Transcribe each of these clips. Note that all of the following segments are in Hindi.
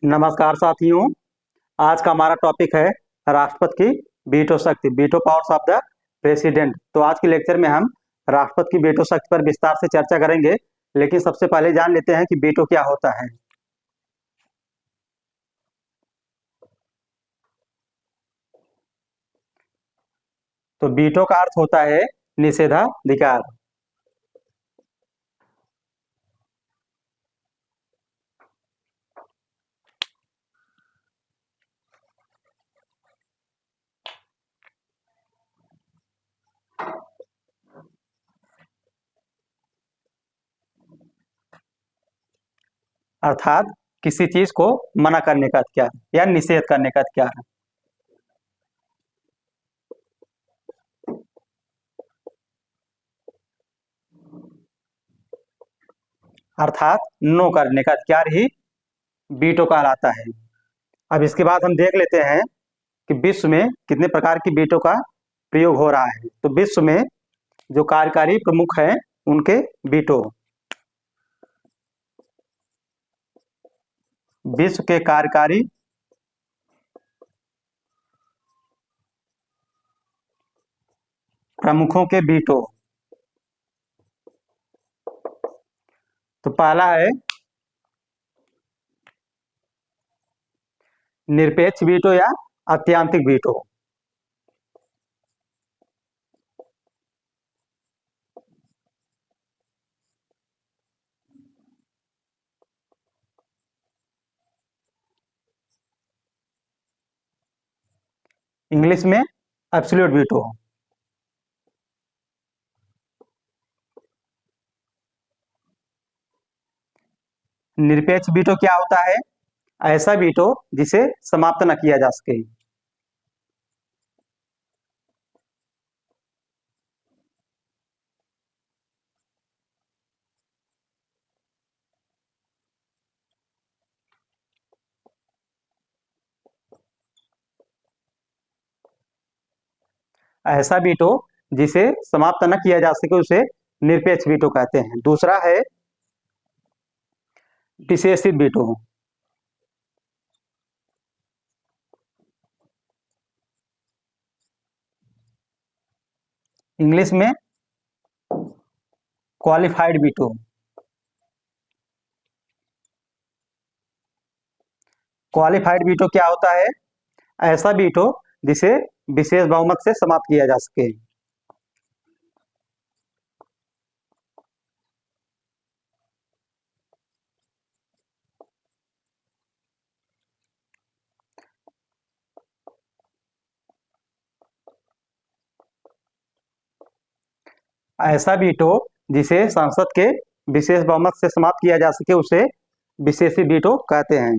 नमस्कार साथियों। आज का हमारा टॉपिक है राष्ट्रपति की वीटो शक्ति, veto powers of the president. तो आज के लेक्चर में हम राष्ट्रपति की वीटो शक्ति पर विस्तार से चर्चा करेंगे, लेकिन सबसे पहले जान लेते हैं कि वीटो क्या होता है। तो वीटो का अर्थ होता है निषेधाधिकार। अर्थात किसी चीज को मना करने का अधिकार या निषेध करने का अधिकार है। अर्थात नो करने का अधिकार ही वीटो कहलाता है। अब इसके बाद हम देख लेते हैं कि विश्व में कितने प्रकार की वीटो का प्रयोग हो रहा है। तो विश्व में जो कार्यकारी प्रमुख हैं उनके वीटो, विश्व के कार्यकारी प्रमुखों के वीटो। तो पहला है निरपेक्ष वीटो या आत्यांतिक वीटो। इंग्लिश में एब्सोल्यूट वीटो। निरपेक्ष वीटो क्या होता है? ऐसा वीटो जिसे समाप्त न किया जा सके। ऐसा वीटो जिसे समाप्त न किया जा सके उसे निरपेक्ष वीटो कहते हैं। दूसरा है विशेषित वीटो। इंग्लिश में क्वालिफाइड वीटो। क्वालिफाइड वीटो क्या होता है? ऐसा वीटो जिसे विशेष बहुमत से समाप्त किया जा सके। ऐसा वीटो जिसे संसद के विशेष बहुमत से समाप्त किया जा सके उसे विशेषित वीटो कहते हैं।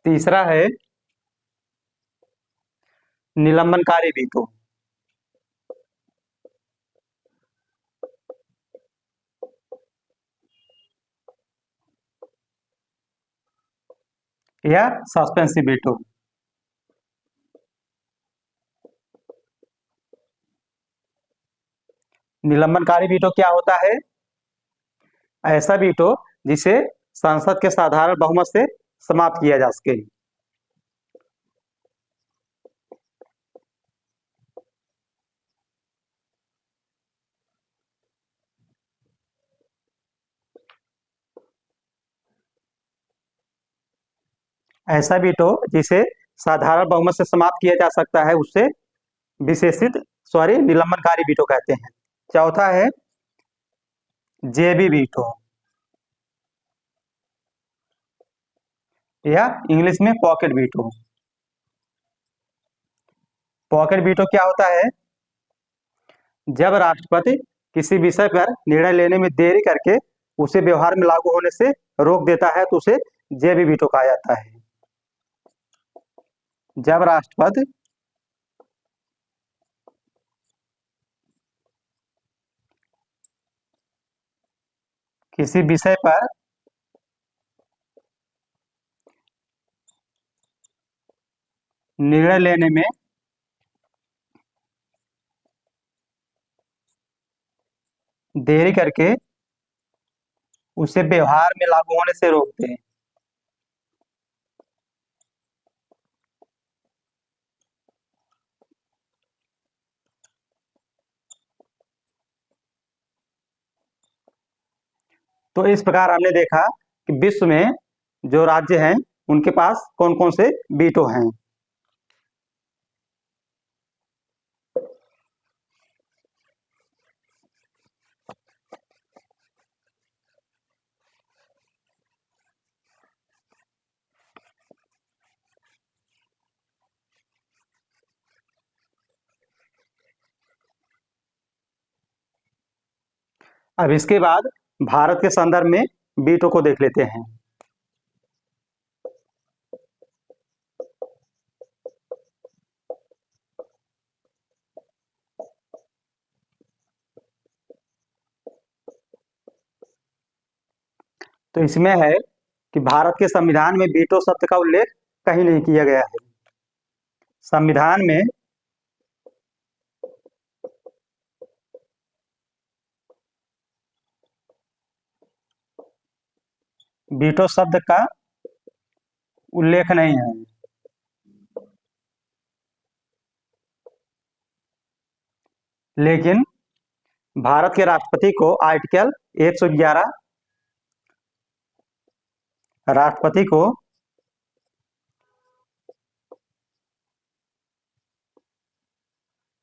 तीसरा है निलंबनकारी वीटो। या सस्पेंसिव वीटो। निलंबनकारी वीटो क्या होता है? ऐसा वीटो जिसे संसद के साधारण बहुमत से समाप्त किया जा सके। ऐसा वीटो जिसे साधारण बहुमत से समाप्त किया जा सकता है उससे निलंबनकारी वीटो कहते हैं। चौथा है जेबी वीटो या इंग्लिश में पॉकेट वीटो। पॉकेट वीटो क्या होता है? जब राष्ट्रपति किसी विषय पर निर्णय लेने में देरी करके उसे व्यवहार में लागू होने से रोक देता है तो उसे जेबी वीटो कहा जाता है। जब राष्ट्रपति किसी विषय पर निर्णय लेने में देरी करके उसे व्यवहार में लागू होने से रोकते हैं। तो इस प्रकार हमने देखा कि विश्व में जो राज्य हैं उनके पास कौन कौन से वीटो हैं। अब इसके बाद भारत के संदर्भ में वीटो को देख लेते हैं। तो इसमें है कि भारत के संविधान में वीटो शब्द का उल्लेख कहीं नहीं किया गया है। संविधान में वीटो शब्द का उल्लेख नहीं है। लेकिन भारत के राष्ट्रपति को आर्टिकल 111 राष्ट्रपति को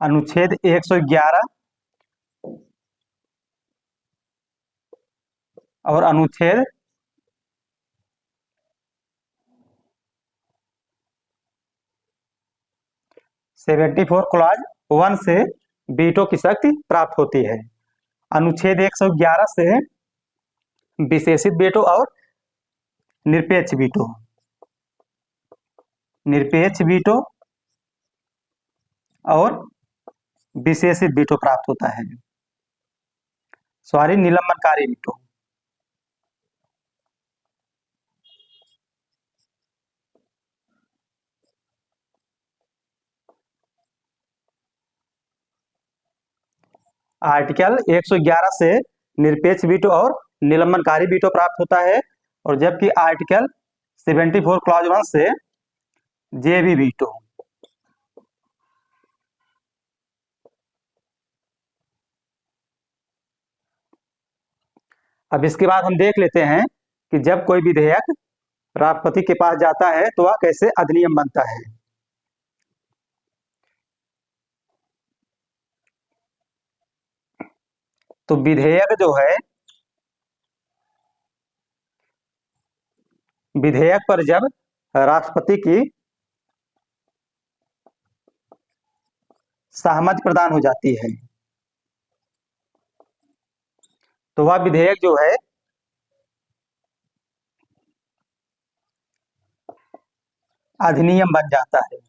अनुच्छेद 111 और अनुच्छेद 74 क्लॉज 1 से वीटो की शक्ति प्राप्त होती है। अनुच्छेद 111 से विशेषित वीटो और निरपेक्ष वीटो और विशेषित वीटो प्राप्त होता है। Sorry, निलंबनकारी veto. आर्टिकल 111 से निरपेक्ष वीटो और निलंबनकारी वीटो प्राप्त होता है, और जबकि आर्टिकल 74 क्लॉज 1 से जेबी वीटो। अब इसके बाद हम देख लेते हैं कि जब कोई विधेयक राष्ट्रपति के पास जाता है तो वह कैसे अधिनियम बनता है। तो विधेयक जो है, विधेयक पर जब राष्ट्रपति की सहमति प्रदान हो जाती है तो वह विधेयक जो है अधिनियम बन जाता है।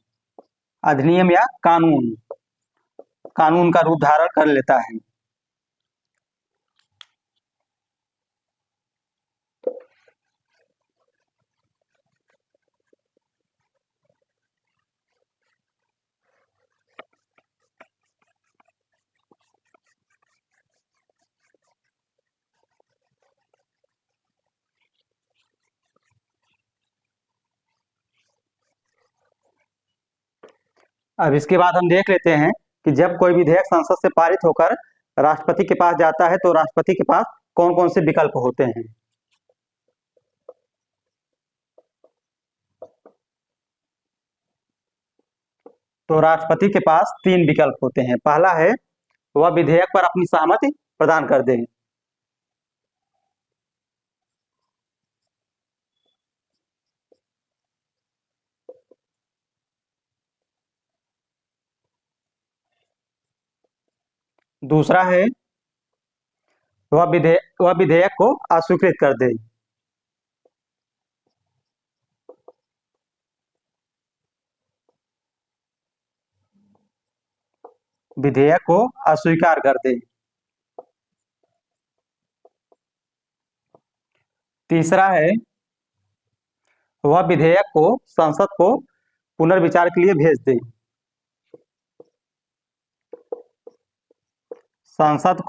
अधिनियम या कानून का रूप धारण कर लेता है। अब इसके बाद हम देख लेते हैं कि जब कोई विधेयक संसद से पारित होकर राष्ट्रपति के पास जाता है तो राष्ट्रपति के पास कौन कौन से विकल्प होते हैं। तो राष्ट्रपति के पास 3 विकल्प होते हैं। पहला है वह विधेयक पर अपनी सहमति प्रदान कर दे। दूसरा है वह विधेयक को अस्वीकृत कर दे। विधेयक को अस्वीकार कर दे। तीसरा है, वह विधेयक को संसद को पुनर्विचार के लिए भेज दे। संसद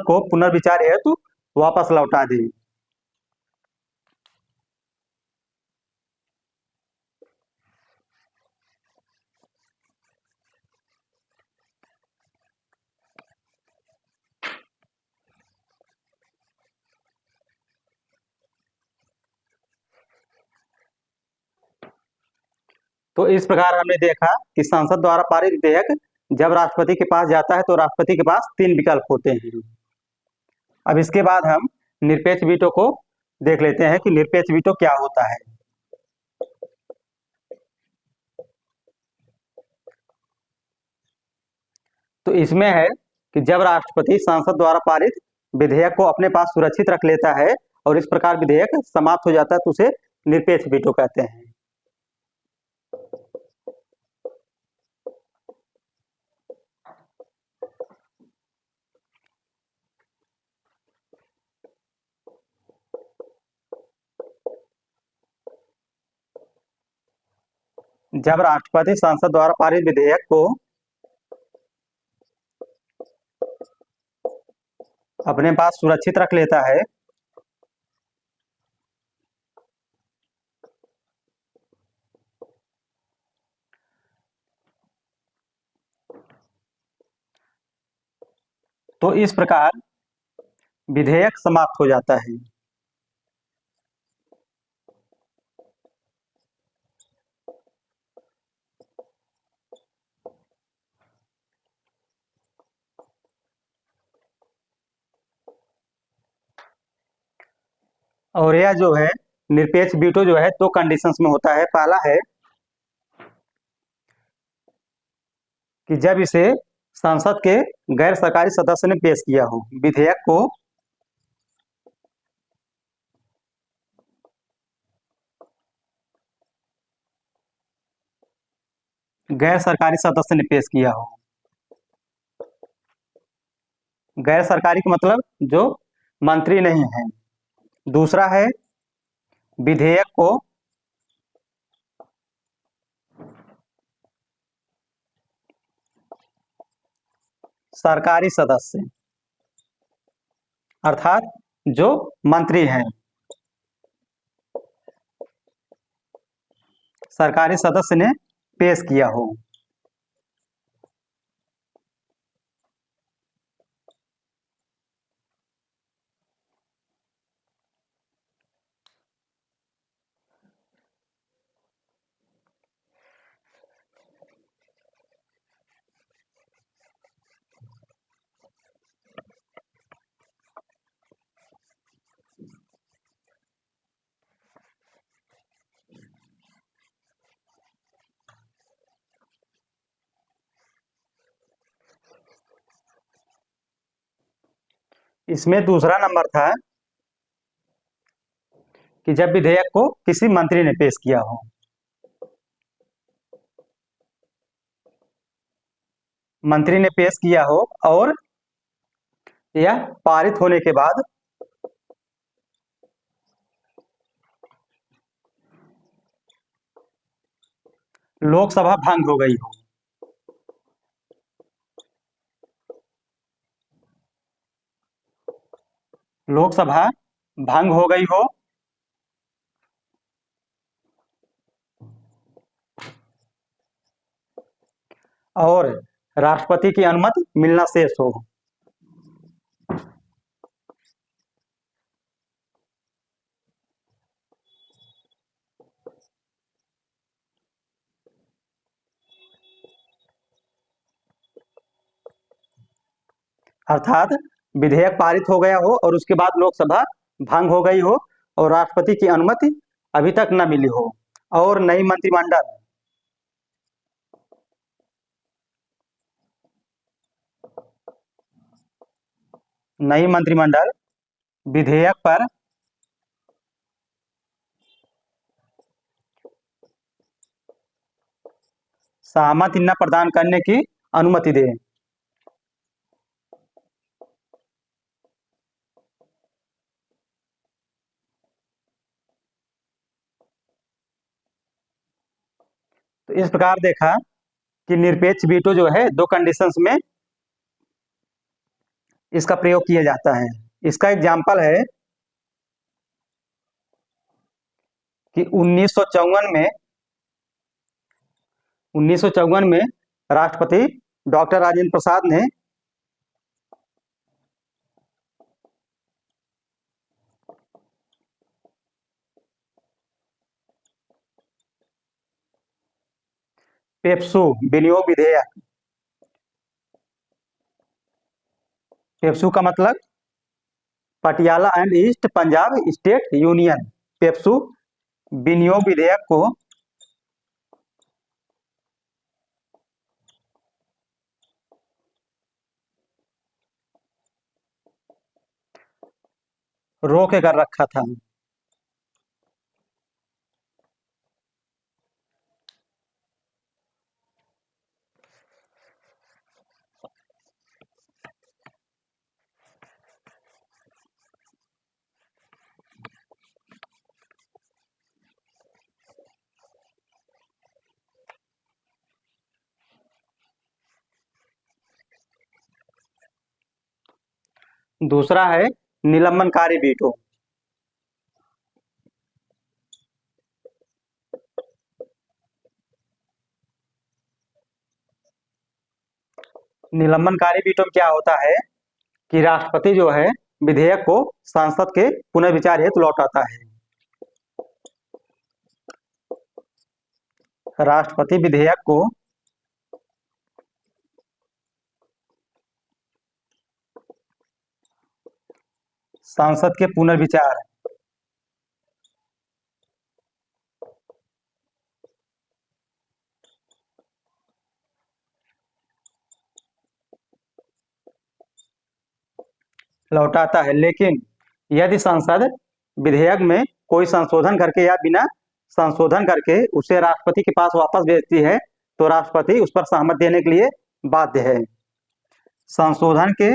को पुनर्विचार हेतु वापस लौटा दी। तो इस प्रकार हमने देखा कि संसद द्वारा पारित विधेयक जब राष्ट्रपति के पास जाता है तो राष्ट्रपति के पास 3 विकल्प होते हैं। अब इसके बाद हम निरपेक्ष वीटो को देख लेते हैं कि निरपेक्ष वीटो क्या होता है। तो इसमें है कि जब राष्ट्रपति संसद द्वारा पारित विधेयक को अपने पास सुरक्षित रख लेता है और इस प्रकार विधेयक समाप्त हो जाता है तो उसे निरपेक्ष वीटो कहते हैं। जब राष्ट्रपति संसद द्वारा पारित विधेयक को अपने पास सुरक्षित रख लेता है तो इस प्रकार विधेयक समाप्त हो जाता है। और यह जो है निरपेक्ष वीटो जो है 2 कंडीशंस में होता है। पहला है कि जब इसे संसद के गैर सरकारी सदस्य ने पेश किया हो, विधेयक को गैर सरकारी सदस्य ने पेश किया हो। गैर सरकारी का मतलब जो मंत्री नहीं है। दूसरा है विधेयक को सरकारी सदस्य अर्थात जो मंत्री हैं, सरकारी सदस्य ने पेश किया हो। इसमें दूसरा नंबर था कि जब विधेयक को किसी मंत्री ने पेश किया हो। मंत्री ने पेश किया हो और यह पारित होने के बाद लोकसभा भंग हो गई हो। लोकसभा भंग हो गई हो और राष्ट्रपति की अनुमति मिलना शेष हो। अर्थात विधेयक पारित हो गया हो और उसके बाद लोकसभा भंग हो गई हो और राष्ट्रपति की अनुमति अभी तक न मिली हो और नई मंत्रिमंडल विधेयक पर सहमति न प्रदान करने की अनुमति दे। तो इस प्रकार देखा कि निरपेक्ष वीटो जो है दो कंडीशंस में इसका प्रयोग किया जाता है। इसका एग्जाम्पल है कि 1954 में राष्ट्रपति डॉक्टर राजेंद्र प्रसाद ने पेप्सू विनियोग विधेयक, पेप्सू का मतलब Patiala and east Punjab state union, PEPSU विनियोग विधेयक को रोक कर रखा था। दूसरा है निलंबनकारी वीटो। निलंबनकारी वीटो में क्या होता है कि राष्ट्रपति जो है विधेयक को संसद के पुनर्विचार हेतु लौटाता है। राष्ट्रपति विधेयक को संसद के पुनर्विचार लौटाता है, लेकिन यदि संसद विधेयक में कोई संशोधन करके या बिना संशोधन करके उसे राष्ट्रपति के पास वापस भेजती है तो राष्ट्रपति उस पर सहमति देने के लिए बाध्य है। संशोधन के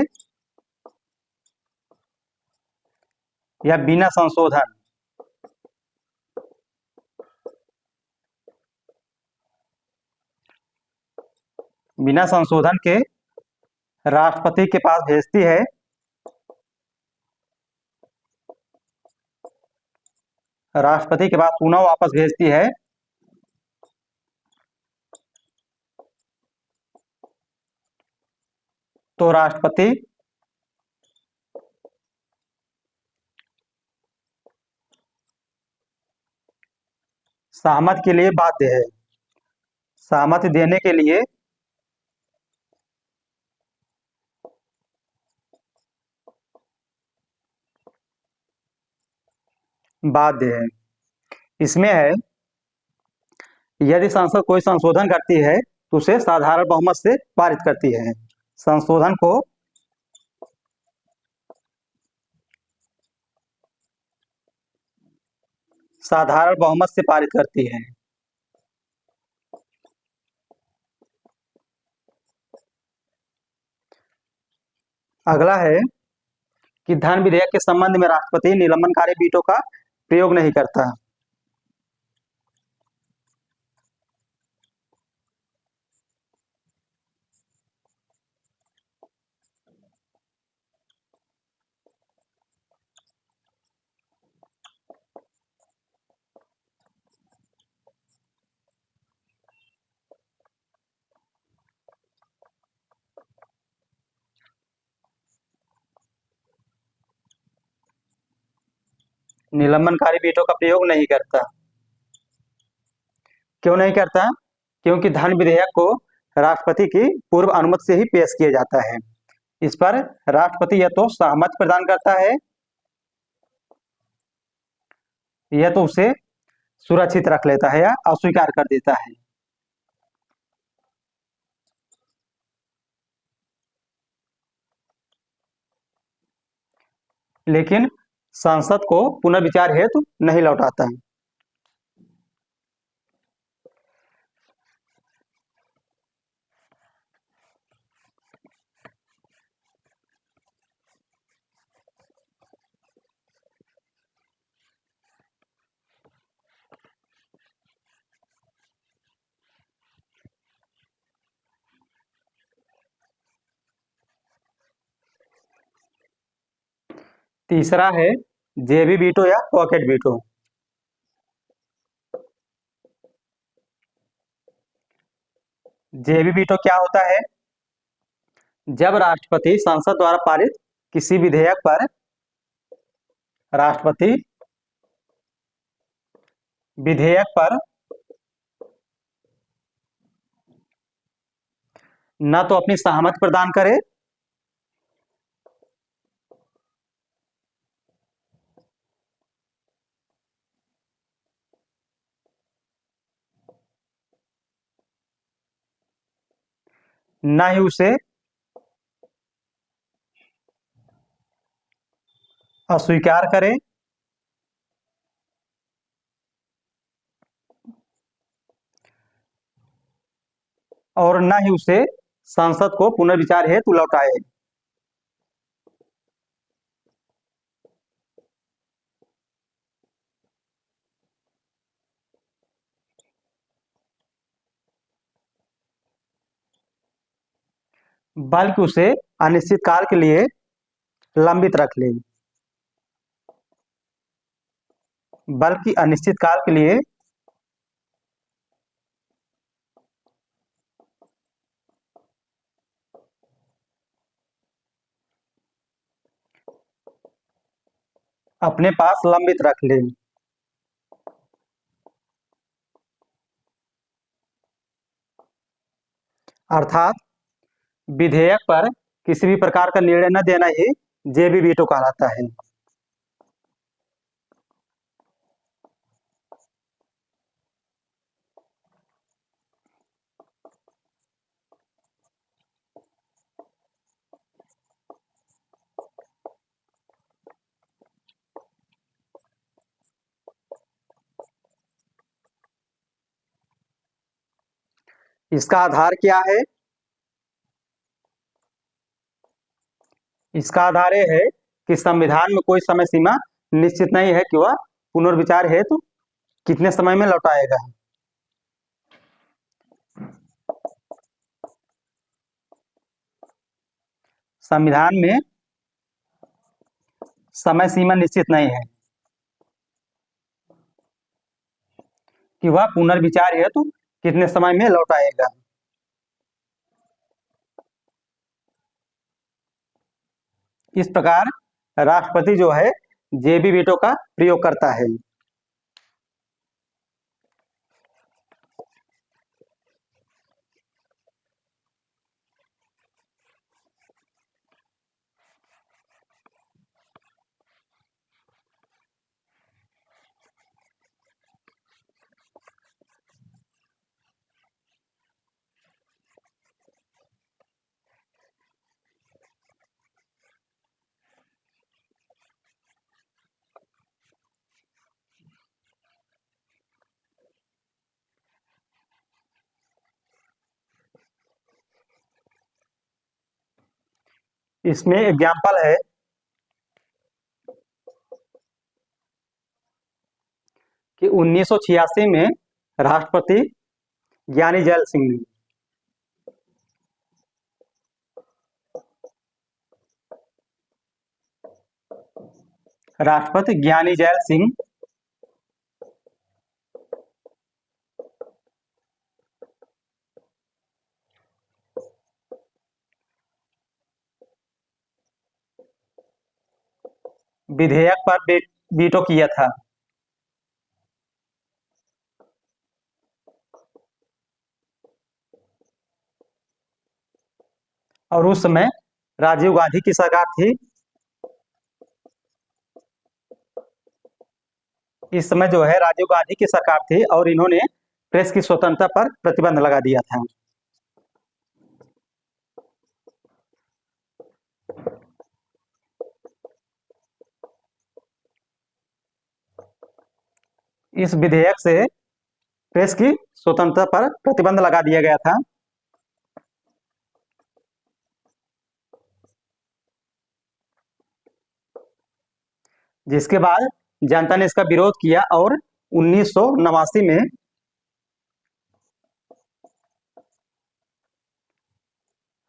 या बिना संशोधन के राष्ट्रपति के पास भेजती है राष्ट्रपति के पास पुनः वापस भेजती है तो राष्ट्रपति सहमति के लिए बाध्य है। सहमति देने के लिए बाध्य है। इसमें है यदि संसद कोई संशोधन करती है तो उसे साधारण बहुमत से पारित करती है। संशोधन को साधारण बहुमत से पारित करती है। अगला है कि धन विधेयक के संबंध में राष्ट्रपति निलंबनकारी वीटो का प्रयोग नहीं करता। निलंबनकारी वीटो का प्रयोग नहीं करता। क्यों नहीं करता? क्योंकि धन विधेयक को राष्ट्रपति की पूर्व अनुमति से ही पेश किया जाता है। इस पर राष्ट्रपति या तो सहमति प्रदान करता है या तो उसे सुरक्षित रख लेता है या अस्वीकार कर देता है। लेकिन संसद को पुनर्विचार हेतु नहीं लौटाता है। तीसरा है जेबी वीटो या पॉकेट वीटो। जेबी वीटो क्या होता है? जब राष्ट्रपति संसद द्वारा पारित किसी विधेयक पर राष्ट्रपति विधेयक पर न तो अपनी सहमति प्रदान करे न ही उसे अस्वीकार करे और न ही उसे संसद को पुनर्विचार हेतु लौटाए। बल्कि उसे अनिश्चित काल के लिए लंबित रख ले। बल्कि अनिश्चित काल के लिए अपने पास लंबित रख ले। अर्थात विधेयक पर किसी भी प्रकार का निर्णय न देना ही जेबी वीटो कहलाता है। इसका आधार क्या है? इसका आधार यह है कि संविधान में कोई समय सीमा निश्चित नहीं है कि वह पुनर्विचार हेतु कितने समय में लौटाएगा। संविधान में समय सीमा निश्चित नहीं है कि वह पुनर्विचार हेतु कितने समय में लौटाएगा। इस प्रकार राष्ट्रपति जो है जेबी वीटो का प्रयोग करता है। इसमें एग्जाम्पल है कि 1986 में राष्ट्रपति ज्ञानी जैल सिंह ने राष्ट्रपति ज्ञानी जैल सिंह विधेयक पर वीटो किया था और उस समय राजीव गांधी की सरकार थी। इस समय जो है राजीव गांधी की सरकार थी और इन्होंने प्रेस की स्वतंत्रता पर प्रतिबंध लगा दिया था। इस विधेयक से प्रेस की स्वतंत्रता पर प्रतिबंध लगा दिया गया था। जिसके बाद जनता ने इसका विरोध किया और 1989 में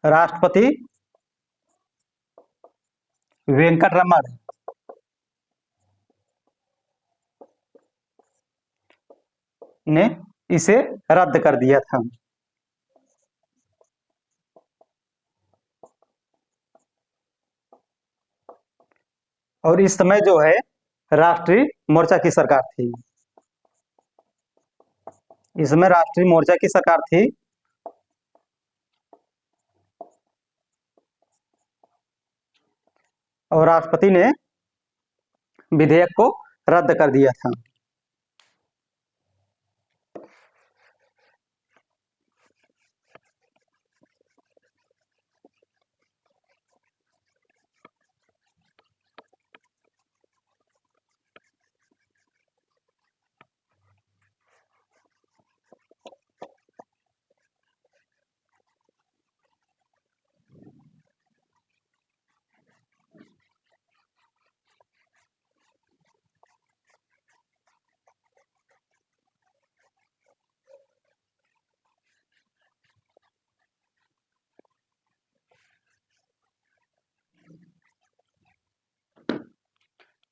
राष्ट्रपति वेंकटरमण ने इसे रद्द कर दिया था। और इस समय जो है राष्ट्रीय मोर्चा की सरकार थी। इस समय राष्ट्रीय मोर्चा की सरकार थी। और राष्ट्रपति ने विधेयक को रद्द कर दिया था।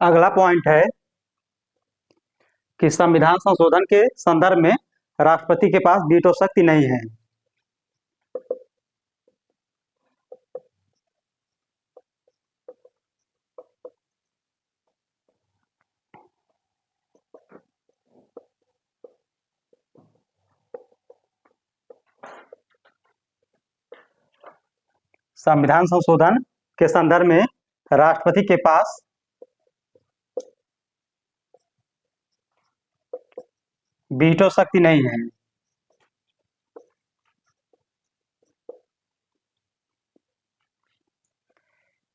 अगला पॉइंट है कि संविधान संशोधन के संदर्भ में राष्ट्रपति के पास वीटो शक्ति नहीं है। संविधान संशोधन के संदर्भ में राष्ट्रपति के पास वीटो शक्ति नहीं है।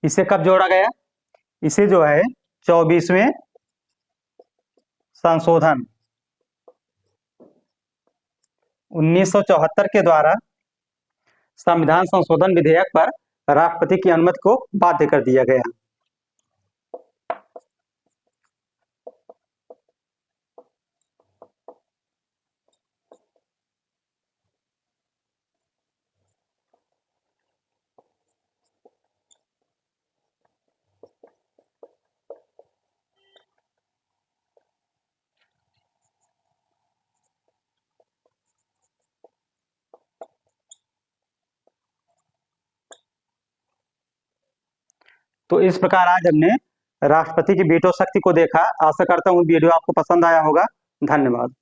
इसे कब जोड़ा गया? इसे जो है 24वें संशोधन 1974 के द्वारा संविधान संशोधन विधेयक पर राष्ट्रपति की अनुमति को बाध्य कर दिया गया। तो इस प्रकार आज हमने राष्ट्रपति की वीटो शक्ति को देखा। आशा करता हूँ वीडियो आपको पसंद आया होगा। धन्यवाद।